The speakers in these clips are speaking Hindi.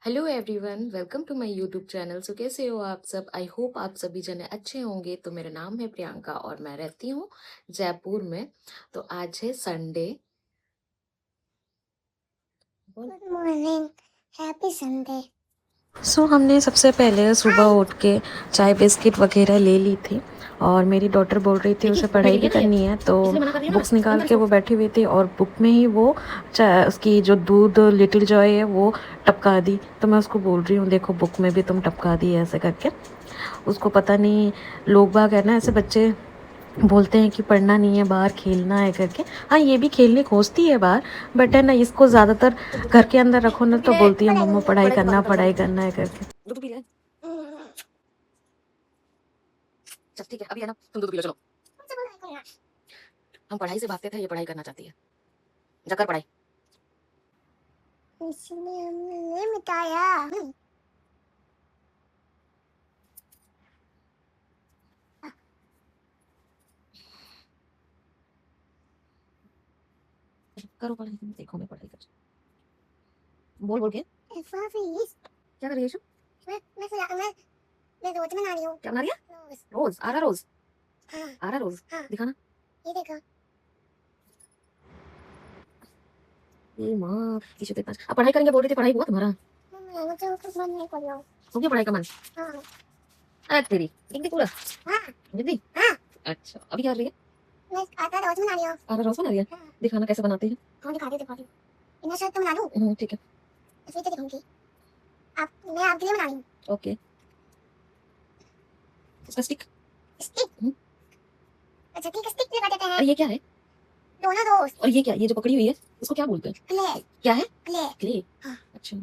Hello everyone, welcome to my YouTube channel. So कैसे हो आप सब? आई होप आप सभी जने अच्छे होंगे। तो मेरा नाम है प्रियंका और मैं रहती हूँ जयपुर में। तो आज है Sunday. Good morning, happy Sunday. हमने सबसे पहले सुबह उठ के चाय बिस्किट वगैरह ले ली थी। और मेरी डॉटर बोल रही थी उसे पढ़ाई भी करनी है, तो बुक्स निकाल के वो बैठी हुई थी और बुक में ही वो उसकी जो दूध लिटिल जॉय है वो टपका दी। तो मैं उसको बोल रही हूँ, देखो बुक में भी तुम टपका दी ऐसे करके। उसको पता नहीं, लोग बाग है ना ऐसे बच्चे बोलते हैं कि पढ़ना नहीं है, बाहर खेलना है करके। हाँ, ये भी खेलने खोजती है बाहर, बट है ना, इसको ज़्यादातर घर के अंदर रखो ना तो बोलती है मम्मा पढ़ाई करना है करके। दूध पी ले। चल ठीक है, अभी है ना, तुम दूध पी लो, चलो। हम पढ़ाई से भागते थे, ये पढ़ाई करना चाहती है। जाकर पढ़ाई। इसने हमने मिटाया। करो पढ़ाई, देखो मैं पढ़ाई कर। बोल बोल के क्या कर रही है यशु? मैं रोज बना रही हूँ। क्या बना रही है? रोज। रोज? आरा रोज? हाँ आरा रोज? हाँ, दिखाना। ये देखो। ये माँ, यशु तो इतना अब पढ़ाई करेंगे बोल रही थी, पढ़ाई हुआ तुम्हारा? मुझे कुछ मन नहीं कर रहा। हो गया पढ़ाई का मन? हाँ आज तेरी लिख दी पूरा? हाँ लिख दी? हाँ। अच्छा, अभी क्या कर रही है? मैं आटा रोज बना रही हूँ। आरा रोज बना रही है? हाँ। दिखाना कैसे बनाती है। हाँ दिखाती हूँ। इन्हें शर्ट तो बना लूँ, ठीक है। फिर तो दिखाऊंगी। मैं आपके लिए बना रही हूँ। ओके। इसका स्टिक। स्टिक। हम्म, अच्छा ठीक है, स्टिक लगा देते और हैं ये क्या है? दोनों दोस्त। और ये क्या, ये जो पकड़ी हुई है इसको क्या बोलते हैं? क्ले। क्या है? क्ले। क्ले? हाँ, अच्छा।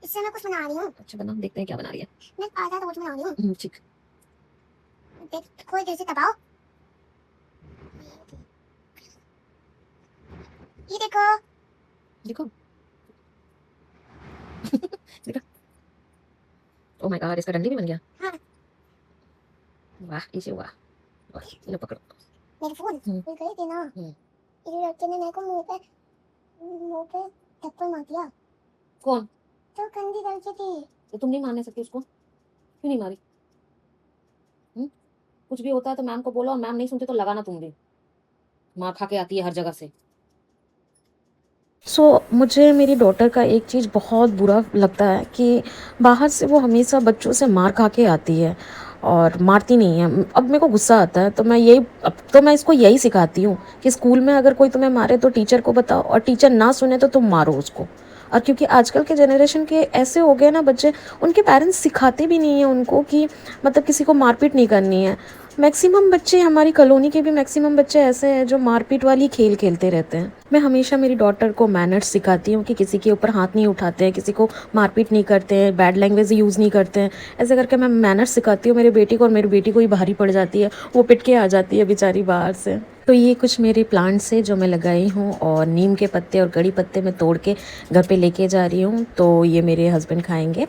इससे मैं कुछ बना रही हूँ। अच्छा, बना, देखते हैं क्या बना रही है। मैं आटा रोज बना रही हूँ। ठीक। देखो इधर से दबाओ। ये देखो। देखो। देखा। ओ माय गॉड, इसका डंडी भी बन गया। हाँ, वाह, इसे वाह। वाह, लो पकड़ो। मेरे फोन भूल गई थी ना। इस लड़के ने मेरे को मुंह पे थप्पड़ मार दिया। कौन? तो गंदी लड़की थी। तो तुम नहीं मारने सकती उसको? क्यों नहीं मारी? हम्म? कुछ भी होता है तो मैम को बोलो, और मैम नहीं सुनते तो लगाना तुम भी। मार खा के आती है हर जगह से। मुझे मेरी डॉटर का एक चीज़ बहुत बुरा लगता है कि बाहर से वो हमेशा बच्चों से मार खा के आती है और मारती नहीं है। अब मेरे को गुस्सा आता है, तो मैं यही, अब तो मैं इसको यही सिखाती हूँ कि स्कूल में अगर कोई तुम्हें मारे तो टीचर को बताओ, और टीचर ना सुने तो तुम मारो उसको। और क्योंकि आजकल के जनरेशन के ऐसे हो गए ना बच्चे, उनके पेरेंट्स सिखाते भी नहीं हैं उनको कि मतलब किसी को मारपीट नहीं करनी है। मैक्सिमम बच्चे, हमारी कॉलोनी के भी मैक्सिमम बच्चे ऐसे हैं जो मारपीट वाली खेल खेलते रहते हैं। मैं हमेशा मेरी डॉटर को मैनर्स सिखाती हूँ कि किसी के ऊपर हाथ नहीं उठाते हैं, किसी को मारपीट नहीं करते हैं, बैड लैंग्वेज यूज़ नहीं करते हैं। ऐसे करके मैं मैनर्स सिखाती हूँ मेरी बेटी को, और मेरी बेटी को ही भारी पड़ जाती है, वो पिट के आ जाती है बेचारी बाहर से। तो ये कुछ मेरे प्लांट्स है जो मैं लगाई हूँ, और नीम के पत्ते और कड़ी पत्ते मैं तोड़ के घर पे लेके जा रही हूँ, तो ये मेरे हस्बैंड खाएंगे।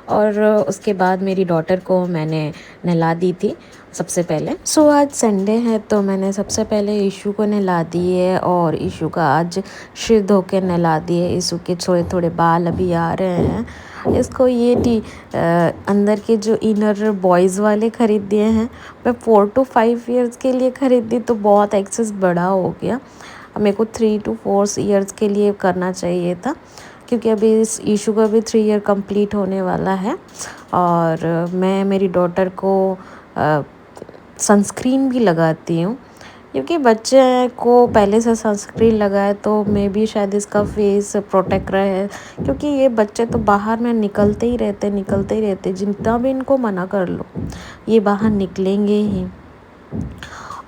और उसके बाद मेरी डॉटर को मैंने नहला दी थी सबसे पहले। आज संडे है, तो मैंने सबसे पहले ईशू को नहला दिए, और ईशू का आज सिर धो के नहला दिए। ईशू के थोड़े थोड़े बाल अभी आ रहे हैं। इसको ये अंदर के जो इनर बॉयज़ वाले ख़रीद दिए हैं। मैं 4 to 5 ईयर्स के लिए ख़रीदी तो बहुत एक्सेस बड़ा हो गया। अब मेरे को 3 to 4 ईयर्स के लिए करना चाहिए था, क्योंकि अभी इस इशू का भी 3 ईयर कंप्लीट होने वाला है। और मैं मेरी डॉटर को सनस्क्रीन भी लगाती हूँ, क्योंकि बच्चे को पहले से सनस्क्रीन लगाए तो मे भी शायद इसका फेस प्रोटेक्ट रहे, क्योंकि ये बच्चे तो बाहर में निकलते ही रहते, जितना भी इनको मना कर लो ये बाहर निकलेंगे ही।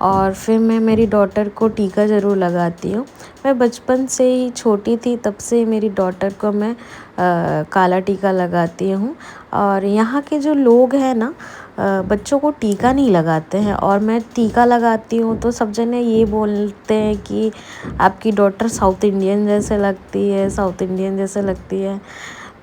और फिर मैं मेरी डॉटर को टीका ज़रूर लगाती हूँ। मैं बचपन से ही छोटी थी तब से मेरी डॉटर को मैं काला टीका लगाती हूँ। और यहाँ के जो लोग हैं ना, बच्चों को टीका नहीं लगाते हैं, और मैं टीका लगाती हूँ तो सब जने ये बोलते हैं कि आपकी डॉटर साउथ इंडियन जैसे लगती है, साउथ इंडियन जैसे लगती है।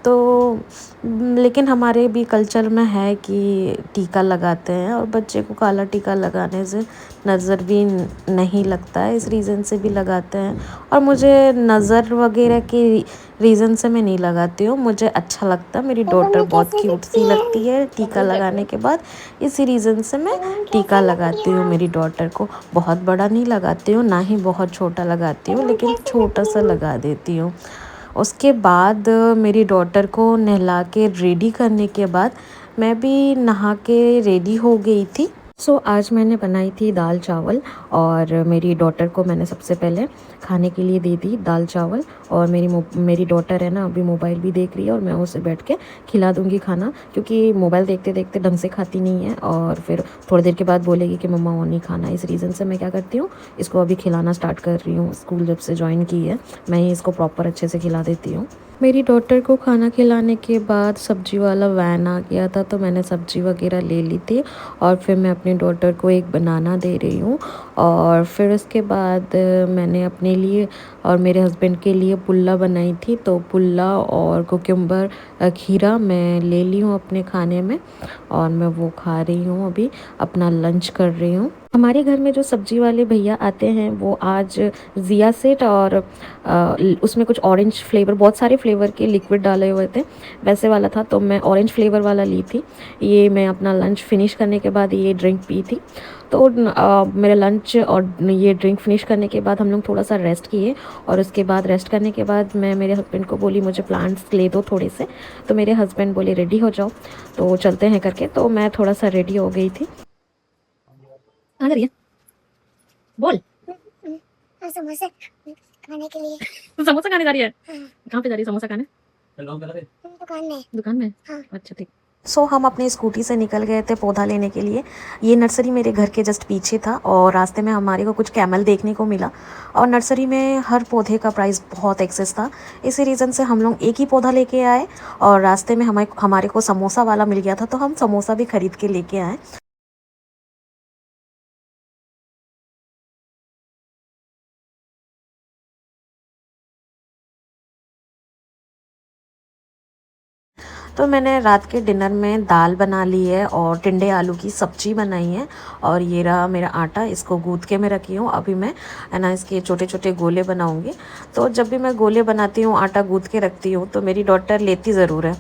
तो लेकिन हमारे भी कल्चर में है कि टीका लगाते हैं और बच्चे को काला टीका लगाने से नज़र भी नहीं लगता है, इस रीज़न से भी लगाते हैं। और मुझे नज़र वगैरह के रीज़न से मैं नहीं लगाती हूँ, मुझे अच्छा लगता है, मेरी तो डॉटर मम्मी बहुत कैसे क्यूट दिखती सी है? लगती है टीका लगाने के बाद, इसी रीज़न से मैं टीका कैसे लगती लगाती हूँ है? मेरी डॉटर को। बहुत बड़ा नहीं लगाती हूँ, ना ही बहुत छोटा लगाती हूँ, लेकिन कैसे छोटा लगती सा हूँ? लगा देती हूँ। उसके बाद मेरी डॉटर को नहला के रेडी करने के बाद मैं भी नहा के रेडी हो गई थी। आज मैंने बनाई थी दाल चावल और मेरी डॉटर को मैंने सबसे पहले खाने के लिए दे दी दाल चावल। और मेरी डॉटर है ना, अभी मोबाइल भी देख रही है और मैं उसे बैठ के खिला दूँगी खाना, क्योंकि मोबाइल देखते देखते ढंग से खाती नहीं है और फिर थोड़ी देर के बाद बोलेगी कि मम्मा और नहीं खाना। इस रीज़न से मैं क्या करती हूँ, इसको अभी खिलाना स्टार्ट कर रही हूँ। स्कूल जब से ज्वाइन की है, मैं ही इसको प्रॉपर अच्छे से खिला देती हूँ। मेरी डॉटर को खाना खिलाने के बाद सब्जी वाला वैन आ गया था, तो मैंने सब्जी वगैरह ले ली थी और फिर मैं अपनी डॉटर को एक बनाना दे रही हूँ। और फिर उसके बाद मैंने अपने लिए और मेरे हस्बैंड के लिए पुल्ला बनाई थी, तो पुल्ला और कुकुम्बर खीरा मैं ले ली हूँ अपने खाने में और मैं वो खा रही हूँ, अभी अपना लंच कर रही हूँ। हमारे घर में जो सब्जी वाले भैया आते हैं वो आज जिया सेट और उसमें कुछ ऑरेंज फ्लेवर, बहुत सारे फ्लेवर के लिक्विड डाले हुए थे, वैसे वाला था, तो मैं ऑरेंज फ्लेवर वाला ली थी। ये मैं अपना लंच फिनिश करने के बाद ये ड्रिंक पी थी। तो मेरा लंच और ये ड्रिंक फिनिश करने के बाद हम लोग थोड़ा सा रेस्ट किए और उसके बाद रेस्ट करने के बाद मैं मेरे हस्बैंड को बोली मुझे प्लांट्स ले दो थोड़े से, तो मेरे हस्बैंड बोले रेडी हो जाओ, तो चलते हैं करके, तो मैं थोड़ा सा रेडी हो गई थी। कहाँ जा रही है? बोल। समोसे खाने के लिए। समोसा खाने जा रही है? हाँ, कहाँ पे जा रही है समोसा खाने? दुकान में। दुकान में? हाँ। अच्छा ठीक। हम अपनी स्कूटी से निकल गए थे पौधा लेने के लिए। ये नर्सरी मेरे घर के जस्ट पीछे था और रास्ते में हमारे को कुछ कैमल देखने को मिला और नर्सरी में हर पौधे का प्राइस बहुत एक्सेस था। इसी रीज़न से हम लोग एक ही पौधा लेके आए और रास्ते में हमारे को समोसा वाला मिल गया था, तो हम समोसा भी खरीद के लेके आए। तो मैंने रात के डिनर में दाल बना ली है और टिंडे आलू की सब्जी बनाई है और ये रहा मेरा आटा, इसको गूँथ के मैं रखी हूँ। अभी मैं है ना इसके छोटे छोटे गोले बनाऊँगी। तो जब भी मैं गोले बनाती हूँ, आटा गूँथ के रखती हूँ, तो मेरी डॉटर लेती ज़रूर है।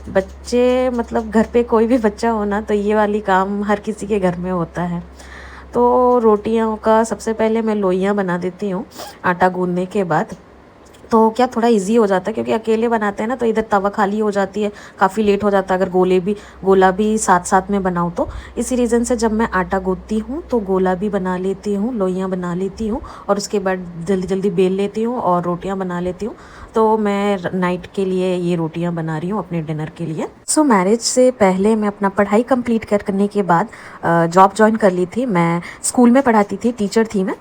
बच्चे मतलब घर पे कोई भी बच्चा हो ना, तो ये वाली काम हर किसी के घर में होता है। तो रोटियों का सबसे पहले मैं लोइयाँ बना देती हूँ आटा गूँथने के बाद। तो क्या थोड़ा इजी हो जाता है, क्योंकि अकेले बनाते हैं ना, तो इधर तवा खाली हो जाती है, काफ़ी लेट हो जाता है अगर गोला भी साथ साथ में बनाऊँ तो। इसी रीज़न से जब मैं आटा गूँथती हूँ तो गोला भी बना लेती हूँ, लोइयाँ बना लेती हूँ और उसके बाद जल्दी जल्दी बेल लेती हूँ और रोटियाँ बना लेती हूँ। तो मैं नाइट के लिए ये रोटियाँ बना रही हूँ अपने डिनर के लिए। मैरिज से पहले मैं अपना पढ़ाई कंप्लीट करने के बाद जॉब ज्वाइन कर ली थी। मैं स्कूल में पढ़ाती थी, टीचर थी मैं।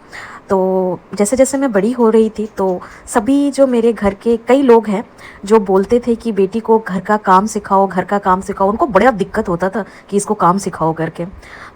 तो जैसे जैसे मैं बड़ी हो रही थी, तो सभी जो मेरे घर के कई लोग हैं जो बोलते थे कि बेटी को घर का काम सिखाओ, घर का काम सिखाओ। उनको बड़ा दिक्कत होता था कि इसको काम सिखाओ करके।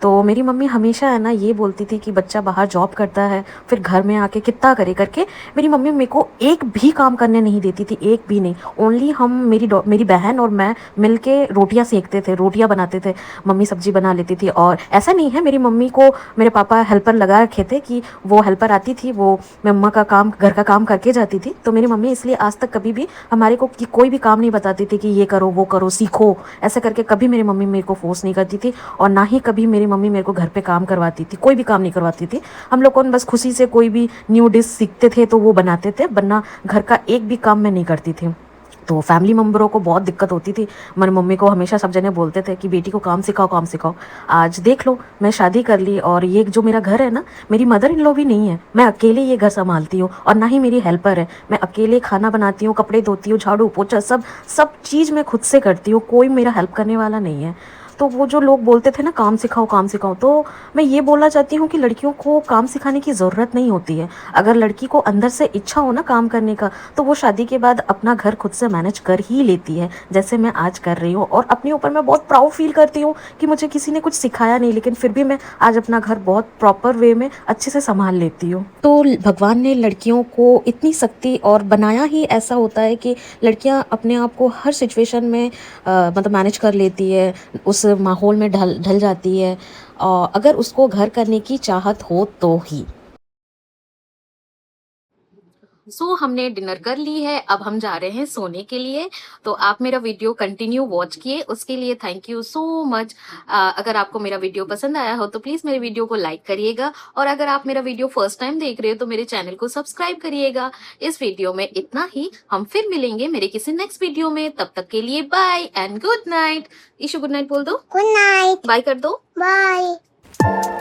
तो मेरी मम्मी हमेशा है ना ये बोलती थी कि बच्चा बाहर जॉब करता है, फिर घर में आके कितना करे करके। मेरी मम्मी मेरे को एक भी काम करने नहीं देती थी, एक भी नहीं। ओनली हम मेरी बहन और मैं मिल के रोटियाँ सेकते थे, रोटियाँ बनाते थे। मम्मी सब्जी बना लेती थी और ऐसा नहीं है, मेरी मम्मी को मेरे पापा हेल्पर लगा रखे थे कि वो हेल्पर आती थी, वो मम्मा का काम, घर का काम करके जाती थी। तो मेरी मम्मी इसलिए आज तक कभी भी हमारे को कि कोई भी काम नहीं बताती थी कि ये करो वो करो सीखो, ऐसा करके कभी मेरी मम्मी मेरे को फोर्स नहीं करती थी। और ना ही कभी मेरी मम्मी मेरे को घर पे काम करवाती थी, कोई भी काम नहीं करवाती थी। हम लोग कौन बस खुशी से कोई भी न्यू डिश सीखते थे तो वो बनाते थे, वरना घर का एक भी काम मैं नहीं करती थी। तो फैमिली मेम्बरों को बहुत दिक्कत होती थी। मेरी मम्मी को हमेशा सब जने बोलते थे कि बेटी को काम सिखाओ, काम सिखाओ। आज देख लो, मैं शादी कर ली और ये जो मेरा घर है ना, मेरी मदर इन लॉ भी नहीं है, मैं अकेले ये घर संभालती हूँ और ना ही मेरी हेल्पर है। मैं अकेले खाना बनाती हूँ, कपड़े धोती हूँ, झाड़ू पोछा सब सब चीज़ मैं खुद से करती हूँ, कोई मेरा हेल्प करने वाला नहीं है। तो वो जो लोग बोलते थे ना काम सिखाओ, तो मैं ये बोलना चाहती हूँ कि लड़कियों को काम सिखाने की ज़रूरत नहीं होती है। अगर लड़की को अंदर से इच्छा हो ना काम करने का, तो वो शादी के बाद अपना घर खुद से मैनेज कर ही लेती है, जैसे मैं आज कर रही हूँ। और अपने ऊपर मैं बहुत प्राउड फील करती हूँ कि मुझे किसी ने कुछ सिखाया नहीं, लेकिन फिर भी मैं आज अपना घर बहुत प्रॉपर वे में अच्छे से संभाल लेती हूँ। तो भगवान ने लड़कियों को इतनी शक्ति और बनाया ही ऐसा होता है कि लड़कियाँ अपने आप को हर सिचुएशन में मतलब मैनेज कर लेती है, उस माहौल में ढल ढल जाती है, अगर उसको घर करने की चाहत हो तो ही। हमने डिनर कर ली है, अब हम जा रहे हैं सोने के लिए। तो आप मेरा वीडियो कंटिन्यू वॉच किए, उसके लिए थैंक यू सो मच। अगर आपको मेरा वीडियो पसंद आया हो तो प्लीज मेरे वीडियो को लाइक करिएगा, और अगर आप मेरा वीडियो फर्स्ट टाइम देख रहे हो तो मेरे चैनल को सब्सक्राइब करिएगा। इस वीडियो में इतना ही, हम फिर मिलेंगे मेरे किसी नेक्स्ट वीडियो में। तब तक के लिए bye and good night. Ishu good night बोल दो। Good night. बाय कर दो। बाय।